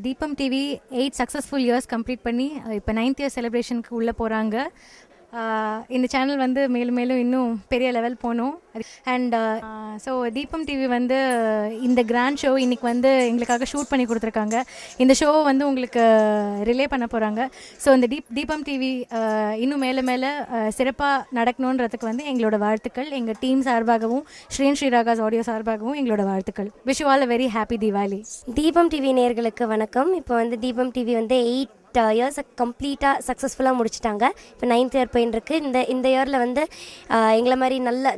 தீபம் TV 8 successful years complete பண்ணி இப்போ 9th இயர் செலிப்ரேஷனுக்கு உள்ளே போகிறாங்க. இந்த சேனல் வந்து மேலும் மேலும் இன்னும் பெரிய லெவல் போகணும். அண்ட் ஸோ தீபம் டிவி வந்து இந்த கிராண்ட் ஷோ இன்றைக்கி வந்து எங்களுக்காக ஷூட் பண்ணி கொடுத்துருக்காங்க. இந்த ஷோவை வந்து உங்களுக்கு ரிலே பண்ண போகிறாங்க. ஸோ இந்த தீபம் டிவி இன்னும் மேலே மேலே சிறப்பாக நடக்கணுன்றதுக்கு வந்து எங்களோட வாழ்த்துக்கள். எங்கள் டீம் சார்பாகவும் ஸ்ரீராகாஸ் ஆடியோ சார்பாகவும் எங்களோட வாழ்த்துக்கள். Wish you all a very happy Deepavali. தீபம் டிவி நேயர்களுக்கு வணக்கம். இப்போ வந்து தீபம் டிவி வந்து 8 இயர்ஸை கம்ப்ளீட்டாக சக்ஸஸ்ஃபுல்லாக முடிச்சிட்டாங்க. இப்போ 9th இயர் போயின்ட்டுருக்கு. இந்த இயரில் வந்து எங்களை மாதிரி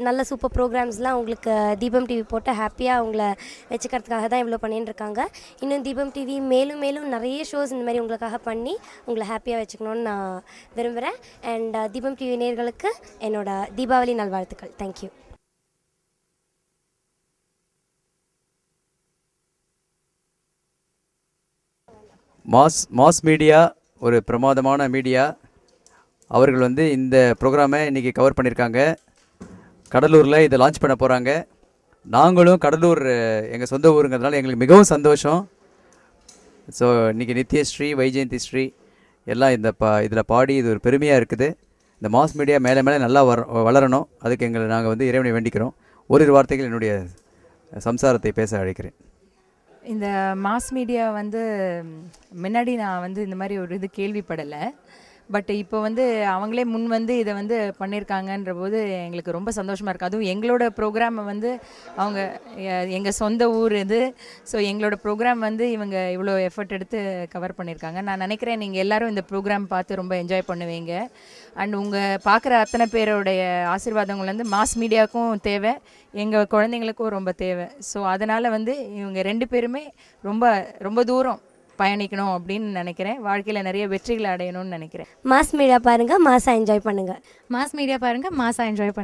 நல்ல சூப்பர் ப்ரோக்ராம்ஸ்லாம் உங்களுக்கு தீபம் டிவி போட்டு ஹாப்பியாக உங்களை வச்சுக்கிறதுக்காக தான் இவ்வளோ பண்ணின்னு இருக்காங்க. இன்னும் தீபம் டிவி மேலும் மேலும் நிறைய ஷோஸ் இந்த மாதிரி உங்களுக்காக பண்ணி உங்களை ஹாப்பியாக வச்சுக்கணுன்னு நான் விரும்புகிறேன். அண்ட் தீபம் டிவி நேயர்களுக்கு என்னோட தீபாவளி நல்வாழ்த்துக்கள். தேங்க்யூ. மாஸ் மீடியா ஒரு பிரமாதமான மீடியா. அவர்கள் வந்து இந்த ப்ரோக்ராமை இன்றைக்கி கவர் பண்ணியிருக்காங்க. கடலூரில் இதை லான்ச் பண்ண போகிறாங்க. நாங்களும் கடலூர் எங்கள் சொந்த ஊருங்கிறதுனால எங்களுக்கு மிகவும் சந்தோஷம். ஸோ இன்றைக்கி நித்யஸ்ரீ வைஜெயந்தி ஸ்ரீ எல்லாம் இதில் பாடி இது ஒரு பெருமையாக இருக்குது. இந்த மாஸ் மீடியா மேலே மேலே நல்லா வளரணும். அதுக்கு நாங்கள் வந்து இறைவனை வேண்டிக்கிறோம். ஓரிரு வார்த்தைகள் என்னுடைய சம்சாரத்தை பேச அழைக்கிறேன். இந்த மாஸ் மீடியா வந்து முன்னாடி நான் வந்து இந்த மாதிரி ஒரு இது கேள்விப்படலை. பட் இப்போ வந்து அவங்களே முன் வந்து இதை வந்து பண்ணியிருக்காங்கன்ற போது எங்களுக்கு ரொம்ப சந்தோஷமாக இருக்குது. அதுவும் எங்களோட ப்ரோக்ராமை வந்து அவங்க எங்கள் சொந்த ஊர் இது. ஸோ எங்களோட ப்ரோக்ராம் வந்து இவங்க இவ்வளோ எஃபர்ட் எடுத்து கவர் பண்ணியிருக்காங்க. நான் நினைக்கிறேன் நீங்கள் எல்லோரும் இந்த ப்ரோக்ராம் பார்த்து ரொம்ப என்ஜாய் பண்ணுவீங்க. அண்ட் உங்கள் பார்க்குற அத்தனை பேருடைய ஆசீர்வாதங்கள் வந்து மாஸ் மீடியாவுக்கும் தேவை, எங்கள் குழந்தைங்களுக்கும் ரொம்ப தேவை. ஸோ அதனால் வந்து இவங்க 2 பேருமே ரொம்ப ரொம்ப தூரம் பயணிக்கணும் அப்படின்னு நினைக்கிறேன். வாழ்க்கையில் நிறைய வெற்றிகளை அடையணும்னு நினைக்கிறேன். மாஸ் மீடியா பாருங்கள், மாஸாக என்ஜாய் பண்ணுங்கள். மாஸ் மீடியா பாருங்கள், மாஸாக என்ஜாய் பண்ணுங்கள்.